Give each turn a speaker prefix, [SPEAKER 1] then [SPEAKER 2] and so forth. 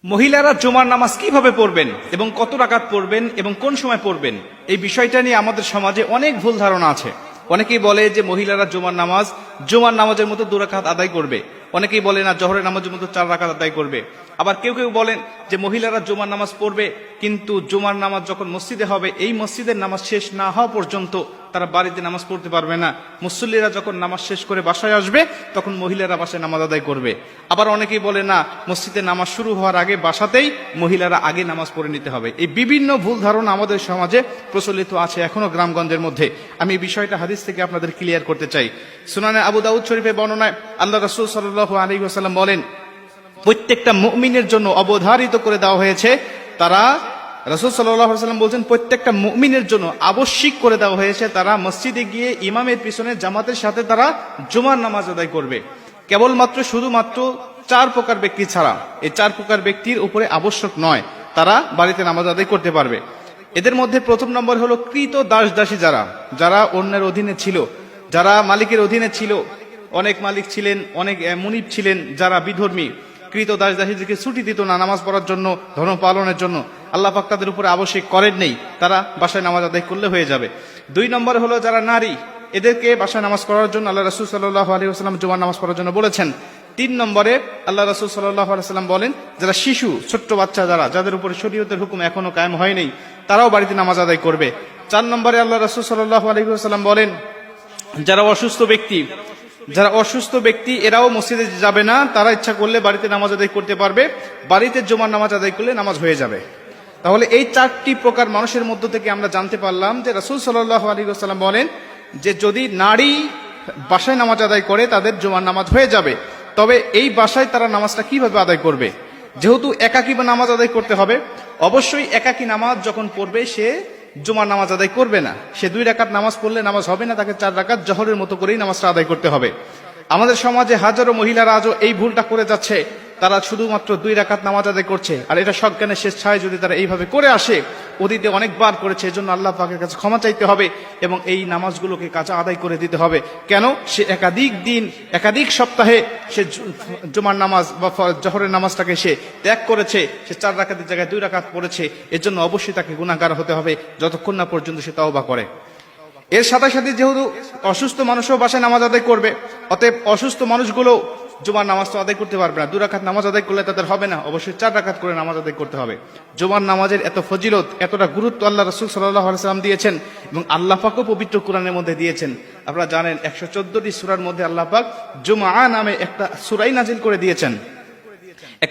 [SPEAKER 1] মহিলারা জুমার নামাজ কিভাবে পড়বেন এবং কত রাকাত পড়বেন এবং কোন সময় পড়বেন, এই বিষয়টা নিয়ে আমাদের সমাজে অনেক ভুল ধারণা আছে। অনেকেই বলে যে মহিলারা জুমার নামাজের মতো 2 রাকাত আদায় করবে। অনেকেই বলে না, জোহরের নামাজের মতো 4 রাকাত আদায় করবে। আবার কেউ কেউ বলেন যে মহিলারা জুমার নামাজ পড়বে, কিন্তু জুমার নামাজ যখন মসজিদে হবে এই মসজিদের নামাজ শেষ না হওয়া পর্যন্ত তারা বাড়িতে নামাজ পড়তে পারবে না। মুসল্লিরা যখন নামাজ শেষ করে বাসায় আসবে তখন মহিলারা বাসায় নামাজ আদায় করবে। আবার অনেকেই বলে না, মসজিদে নামাজ শুরু হওয়ার আগে বাসাতেই মহিলারা আগে নামাজ পড়ে নিতে হবে। এই বিভিন্ন ভুল ধারণা আমাদের সমাজে প্রচলিত আছে এখনো গ্রামগঞ্জের মধ্যে। আমি এই বিষয়টা হাদিস থেকে আপনাদের ক্লিয়ার করতে চাই। সুনানে আবু দাউদ শরীফে বর্ণনায় আল্লাহ রাসূল সাল্লাল্লাহু আলাইহি ওয়াসাল্লাম বলেন, প্রত্যেকটা মুমিনের জন্য অবধারিত করে দেওয়া হয়েছে, রাসূল সাল্লাল্লাহু আলাইহি ওয়াসাল্লাম বলছেন প্রত্যেকটা মুমিনের জন্য আবশ্যিক করে দেওয়া হয়েছে তারা মসজিদে গিয়ে ইমামের পিছনে জামাতের সাথে তারা জুমার নামাজ আদায় করবে। কেবলমাত্র শুধুমাত্র 4 প্রকার ব্যক্তি ছাড়া, এই 4 প্রকার ব্যক্তির উপরে আবশ্যক নয়, তারা বাড়িতে নামাজ আদায় করতে পারবে। এদের মধ্যে প্রথম নম্বর হলো কৃত দাস দাসী, যারা অন্যের অধীনে ছিল, যারা মালিকের অধীনে ছিল। অনেক মালিক ছিলেন, অনেক মুনিব ছিলেন যারা বিধর্মী। কৃত দাস দাসীদেরকে ছুটি দিত না নামাজ পড়ার জন্য, ধর্ম পালনের জন্য। আল্লাহ পাক তাদের উপরে আবশ্যক করেন নেই, তারা বাসায় নামাজ আদায় করলে হয়ে যাবে। 2 নম্বর হলো যারা নারী, এদেরকে বাসায় নামাজ পড়ার জন্য আল্লাহ রাসূল সাল্লাল্লাহু আলাইহি ওয়াসাল্লাম জুমার নামাজ পড়ার জন্য বলেছেন। 3 নম্বরে আল্লাহ রাসূল সাল্লাল্লাহু আলাইহি ওয়াসাল্লাম বলেন, যারা শিশু, ছোট্ট বাচ্চা, যাদের উপরে শরীয়তের হুকুম এখনো কায়েম হয়নি, তারাও বাড়িতে নামাজ আদায় করবে। 4 নম্বরে আল্লাহ রাসূল সাল্লাল্লাহু আলাইহি ওয়াসাল্লাম বলেন, যারা অসুস্থ ব্যক্তি এরাও মসজিদে যাবে না, তারা ইচ্ছা করলে বাড়িতে নামাজ আদায় করতে পারবে। বাড়িতে জুমার নামাজ আদায় করলে নামাজ হয়ে যাবে। তাহলে এই 4টি প্রকার মানুষের মধ্য থেকে আমরা জানতে পারলাম যে রাসূল সাল্লাল্লাহু আলাইহি ওয়াসাল্লাম বলেন যে যদি নারী বাসায় নামাজ আদায় করে তাদের জুমার নামাজ হয়ে যাবে। তবে এই বাসায় তারা নামাজটা কিভাবে আদায় করবে? যেহেতু একাকী নামাজ আদায় করতে হবে, অবশ্যই একাকী নামাজ যখন পড়বে সে জুমার নামাজ আদায় করবে না। সে 2 রাকাত নামাজ পড়লে নামাজ হবে না, তাকে 4 রাকাত জোহরের মতো করেই নামাজটা আদায় করতে হবে। আমাদের সমাজে হাজারো মহিলারা আজও এই ভুলটা করে যাচ্ছে, তারা শুধুমাত্র 2 রাকাত নামাজ আদায় করছে। আর এটা সজ্ঞানের শেষ ছায় যদি তারা এইভাবে করে আসে, অতীতে অনেকবার করেছে, এজন্য আল্লাহ পাকের কাছে ক্ষমা চাইতে হবে এবং এই নামাজগুলোকে কাজা আদায় করে দিতে হবে। কেন? সে একাধিক সপ্তাহে সে জুমার নামাজ বা জোহরের নামাজটাকে সে ত্যাগ করেছে, সে 4 রাকাতের জায়গায় 2 রাকাত পড়েছে। এর জন্য অবশ্যই তাকে গুনাহগার হতে হবে যতক্ষণ না পর্যন্ত সে তওবা করে। এর সাথে সাথে যেহেতু অসুস্থ মানুষও বাসায় নামাজ আদায় করবে, অতএব অসুস্থ মানুষগুলো জুমার নামাজ তো আদায় করতে পারবে না। 2 রাকাত নামাজ আদায় করলে তাদের হবে না, অবশ্যই 4 রাকাত করে নামাজ আদায় করতে হবে। জুমার নামাজের এত ফজিলত, এতটা গুরুত্ব আল্লাহ রাসূল সাল্লাল্লাহু আলাইহি ওয়াসাল্লাম দিয়েছেন এবং আল্লাহ পাকও পবিত্র কোরআনের মধ্যে দিয়েছেন। আপনারা জানেন 114টি সূরার মধ্যে আল্লাহ পাক জুমআ নামে একটা সূরাই নাজিল করে দিয়েছেন।